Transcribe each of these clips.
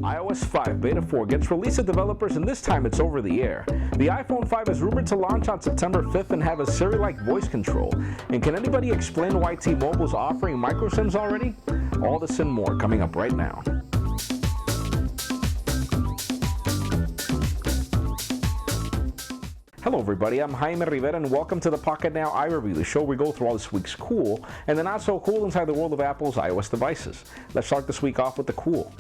iOS 5 Beta 4 gets released to developers, and this time it's over the air. The iPhone 5 is rumored to launch on September 5th and have a Siri-like voice control. And can anybody explain why T-Mobile is offering micro SIMs already? All this and more coming up right now. Hello everybody, I'm Jaime Rivera and welcome to the Pocketnow iReview, the show where we go through all this week's cool and the not so cool inside the world of Apple's iOS devices. Let's start this week off with the cool.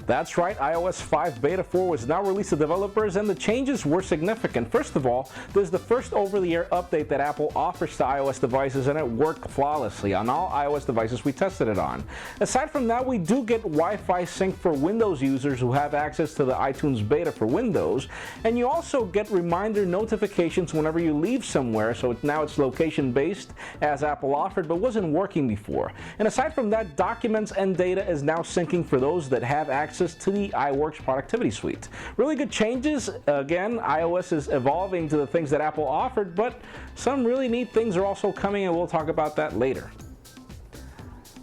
That's right, iOS 5 Beta 4 was now released to developers and the changes were significant. First of all, there's the first over-the-air update that Apple offers to iOS devices, and it worked flawlessly on all iOS devices we tested it on. Aside from that, we do get Wi-Fi sync for Windows users who have access to the iTunes Beta for Windows, and you also get reminder notifications whenever you leave somewhere, so now it's location-based as Apple offered but wasn't working before. And aside from that, documents and data is now syncing for those that have access to the iWorks productivity suite. Really good changes. Again, iOS is evolving to the things that Apple offered, but some really neat things are also coming, and we'll talk about that later.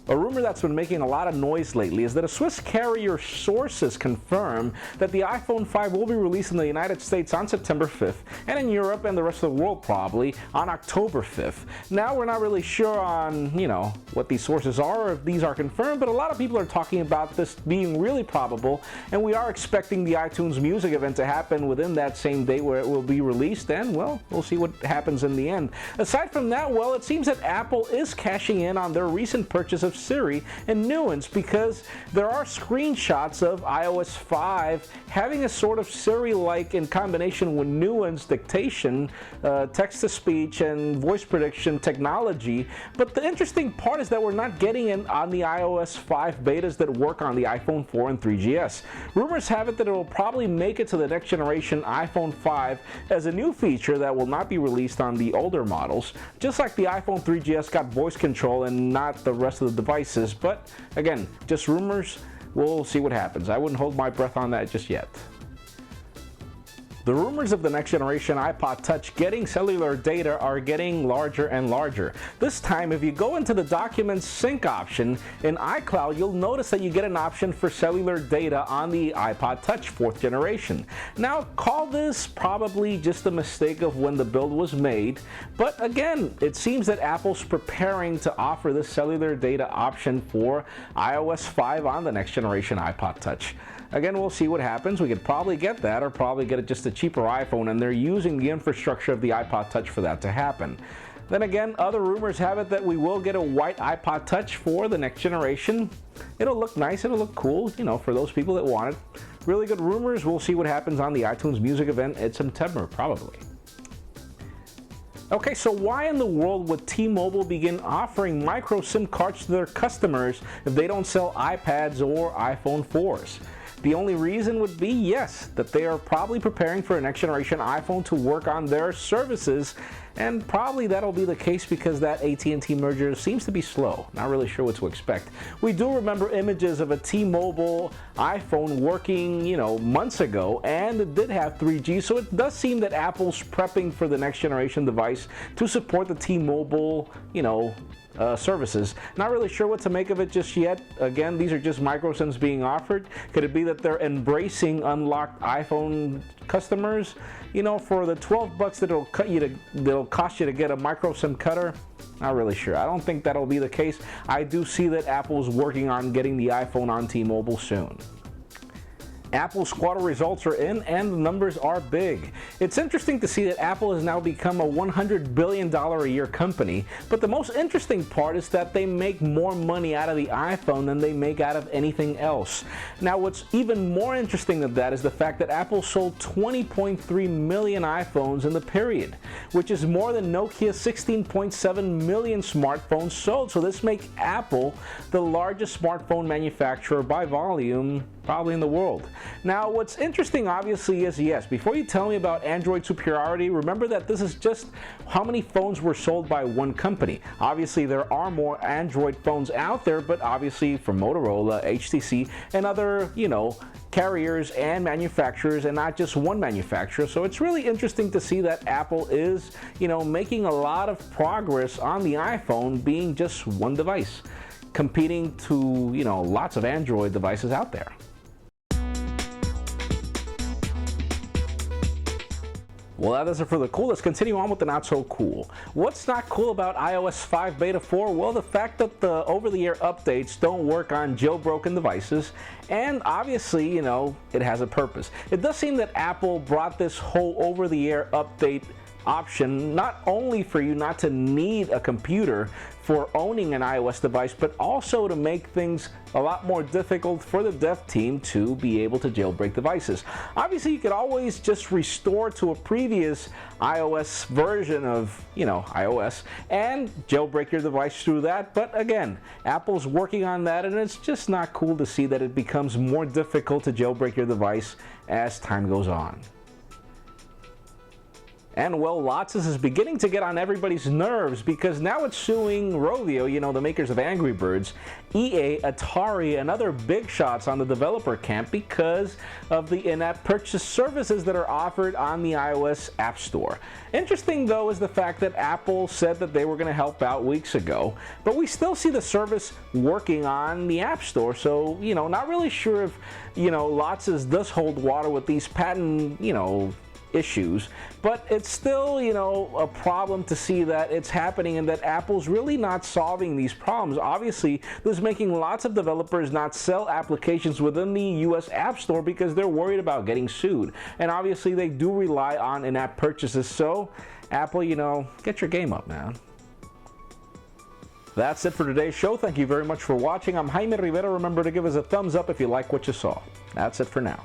A rumor that's been making a lot of noise lately is that a Swiss carrier sources confirm that the iPhone 5 will be released in the United States on September 5th and in Europe and the rest of the world probably on October 5th. Now we're not really sure on, what these sources are or if these are confirmed, but a lot of people are talking about this being really probable, and we are expecting the iTunes Music event to happen within that same day where it will be released, and well, we'll see what happens in the end. Aside from that, well, it seems that Apple is cashing in on their recent purchase of Siri and Nuance, because there are screenshots of iOS 5 having a sort of Siri-like in combination with Nuance dictation, text-to-speech, and voice prediction technology. But the interesting part is that we're not getting it on the iOS 5 betas that work on the iPhone 4 and 3GS. Rumors have it that it will probably make it to the next generation iPhone 5 as a new feature that will not be released on the older models, just like the iPhone 3GS got voice control and not the rest of the devices. But again, just rumors. We'll see what happens. I wouldn't hold my breath on that just yet. The rumors of the next generation iPod Touch getting cellular data are getting larger and larger. This time, if you go into the Documents Sync option in iCloud, you'll notice that you get an option for cellular data on the iPod Touch 4th generation. Now, call this probably just a mistake of when the build was made, but again, it seems that Apple's preparing to offer this cellular data option for iOS 5 on the next generation iPod Touch. Again, we'll see what happens. We could probably get that or probably get it just a cheaper iPhone, and they're using the infrastructure of the iPod Touch for that to happen. Then again, other rumors have it that we will get a white iPod Touch for the next generation. It'll look nice, it'll look cool, for those people that want it. Really good rumors. We'll see what happens on the iTunes Music event in September, probably. Okay, so why in the world would T-Mobile begin offering micro SIM cards to their customers if they don't sell iPads or iPhone 4s? The only reason would be, yes, that they are probably preparing for a next generation iPhone to work on their services, and probably that'll be the case because that AT&T merger seems to be slow. Not really sure what to expect. We do remember images of a T-Mobile iPhone working, months ago, and it did have 3G, so it does seem that Apple's prepping for the next generation device to support the T-Mobile, services. Not really sure what to make of it just yet. Again, these are just micro SIMs being offered. Could it be that they're embracing unlocked iPhone customers? For the $12 that'll cost you to get a micro SIM cutter? Not really sure. I don't think that'll be the case. I do see that Apple's working on getting the iPhone on T-Mobile soon. Apple's quarter results are in and the numbers are big. It's interesting to see that Apple has now become a $100 billion a year company, but the most interesting part is that they make more money out of the iPhone than they make out of anything else. Now, what's even more interesting than that is the fact that Apple sold 20.3 million iPhones in the period, which is more than Nokia's 16.7 million smartphones sold. So this makes Apple the largest smartphone manufacturer by volume probably in the world. Now, what's interesting obviously is, yes, before you tell me about Android superiority, remember that this is just how many phones were sold by one company. Obviously, there are more Android phones out there, but obviously from Motorola, HTC, and other, carriers and manufacturers, and not just one manufacturer. So it's really interesting to see that Apple is, making a lot of progress on the iPhone being just one device. competing to, lots of Android devices out there. Well, that does it for the cool. Let's continue on with the not so cool. What's not cool about iOS 5 Beta 4? Well, the fact that the over-the-air updates don't work on jailbroken devices, and obviously, it has a purpose. It does seem that Apple brought this whole over-the-air update option not only for you not to need a computer for owning an iOS device, but also to make things a lot more difficult for the dev team to be able to jailbreak devices. Obviously, you could always just restore to a previous iOS version of, iOS and jailbreak your device through that, but again, Apple's working on that, and it's just not cool to see that it becomes more difficult to jailbreak your device as time goes on. And well, Lodsys is beginning to get on everybody's nerves because now it's suing Rovio, the makers of Angry Birds, EA, Atari, and other big shots on the developer camp because of the in-app purchase services that are offered on the iOS App Store. Interesting, though, is the fact that Apple said that they were going to help out weeks ago, but we still see the service working on the App Store, so, not really sure if, Lodsys does hold water with these patent, issues, but it's still, a problem to see that it's happening and that Apple's really not solving these problems. Obviously, this is making lots of developers not sell applications within the US App Store because they're worried about getting sued. And obviously, they do rely on in-app purchases, so Apple, get your game up, man. That's it for today's show. Thank you very much for watching. I'm Jaime Rivera. Remember to give us a thumbs up if you like what you saw. That's it for now.